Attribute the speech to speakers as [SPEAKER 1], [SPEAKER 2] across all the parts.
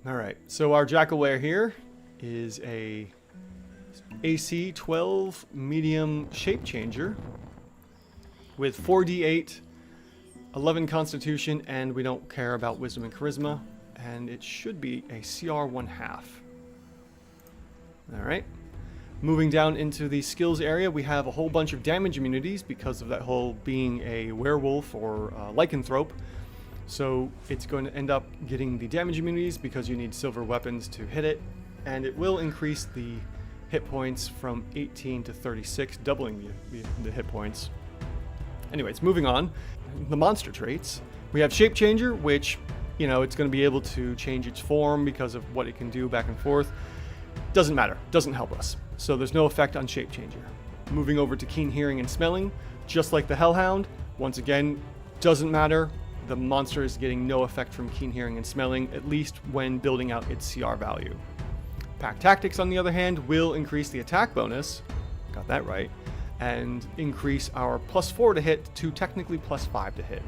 [SPEAKER 1] Alright, so our Jackalwere here is a AC 12 medium shape changer with 4d8, 11 constitution, and we don't care about wisdom and charisma, and it should be a CR 1/2. Alright, moving down into the skills area, we have a whole bunch of damage immunities because of that whole being a werewolf or lycanthrope. So it's going to end up getting the damage immunities because you need silver weapons to hit it, and it will increase the hit points from 18 to 36, doubling the hit points. Anyways, moving on. The monster traits. We have Shape Changer, which, you know, it's going to be able to change its form because of what it can do back and forth. Doesn't matter. Doesn't help us. So there's no effect on Shape Changer. Moving over to Keen Hearing and Smelling, just like the Hellhound, once again, doesn't matter. The monster is getting no effect from Keen Hearing and Smelling, at least when building out its CR value. Pack Tactics, on the other hand, will increase the attack bonus, got that right, and increase our +4 to hit to technically +5 to hit.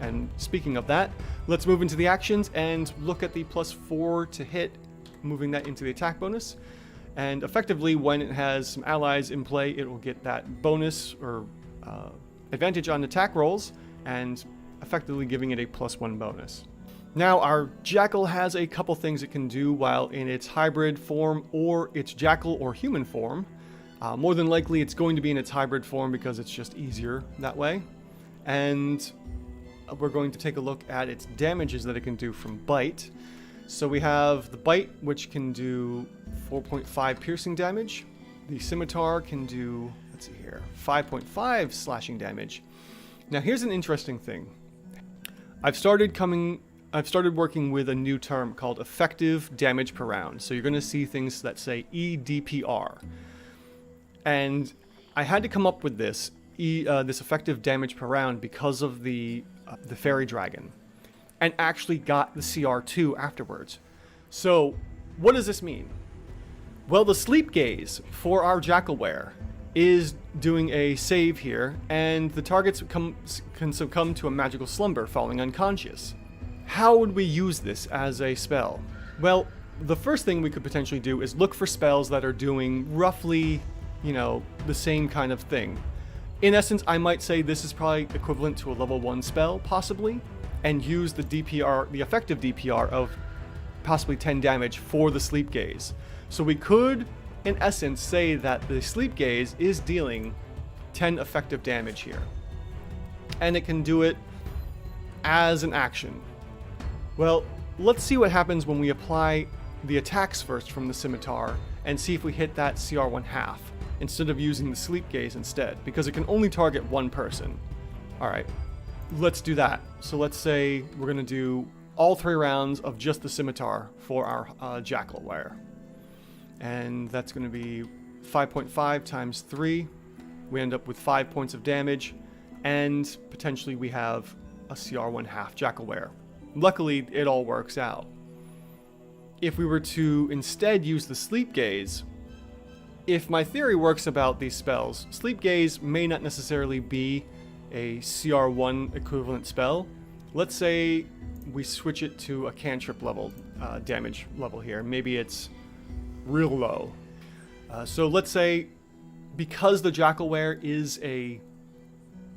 [SPEAKER 1] And speaking of that, let's move into the actions and look at the +4 to hit, moving that into the attack bonus. And effectively, when it has some allies in play, it will get that bonus or advantage on attack rolls, and effectively giving it a +1 bonus. Now, our Jackal has a couple things it can do while in its hybrid form or its Jackal or human form. More than likely, it's going to be in its hybrid form because it's just easier that way. And we're going to take a look at its damages that it can do from Bite. So we have the Bite, which can do 4.5 piercing damage. The Scimitar can do, let's see here, 5.5 slashing damage. Now, here's an interesting thing. I've started working with a new term called effective damage per round. So you're going to see things that say EDPR. And I had to come up with this effective damage per round because of the fairy dragon, and actually got the CR2 afterwards. So what does this mean? Well, the Sleep Gaze for our Jackalwere is doing a save here, and the targets can succumb to a magical slumber, falling unconscious. How would we use this as a spell? Well, the first thing we could potentially do is look for spells that are doing roughly, you know, the same kind of thing. In essence, I might say this is probably equivalent to a level 1 spell, possibly, and use the DPR, the effective DPR of possibly 10 damage for the Sleep Gaze. So we could, in essence, say that the Sleep Gaze is dealing 10 effective damage here. And it can do it as an action. Well, let's see what happens when we apply the attacks first from the Scimitar and see if we hit that CR 1/2 instead of using the Sleep Gaze instead, because it can only target one person. Alright, let's do that. So let's say we're going to do all 3 rounds of just the Scimitar for our Jackalwere. And that's going to be 5.5 times 3. We end up with 5 points of damage, and potentially we have a CR 1/2 Jackalwere. Luckily, it all works out. If we were to instead use the Sleep Gaze, if my theory works about these spells, Sleep Gaze may not necessarily be a CR1 equivalent spell. Let's say we switch it to a cantrip level, damage level here. Maybe it's real low. So let's say, because the Jackalwere is a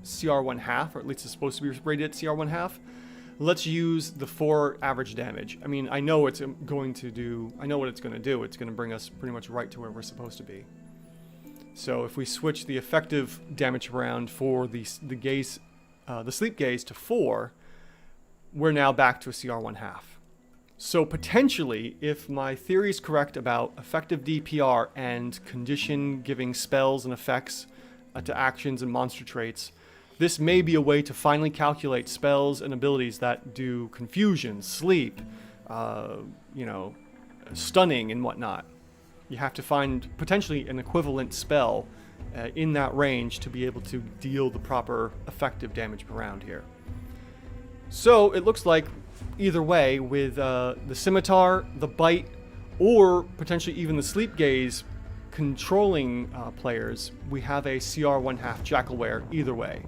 [SPEAKER 1] CR 1/2, or at least it's supposed to be rated at CR 1/2, let's use the 4 average damage. I mean, I know what it's going to do. It's going to bring us pretty much right to where we're supposed to be. So if we switch the effective damage round for the Sleep Gaze to 4, we're now back to a CR 1/2. So potentially, if my theory is correct about effective DPR and condition giving spells and effects to actions and monster traits, this may be a way to finally calculate spells and abilities that do confusion, sleep, stunning and whatnot. You have to find potentially an equivalent spell in that range to be able to deal the proper effective damage per round here. So it looks like either way, with the Scimitar, the Bite, or potentially even the Sleep Gaze controlling players, we have a CR 1/2 Jackalwere either way.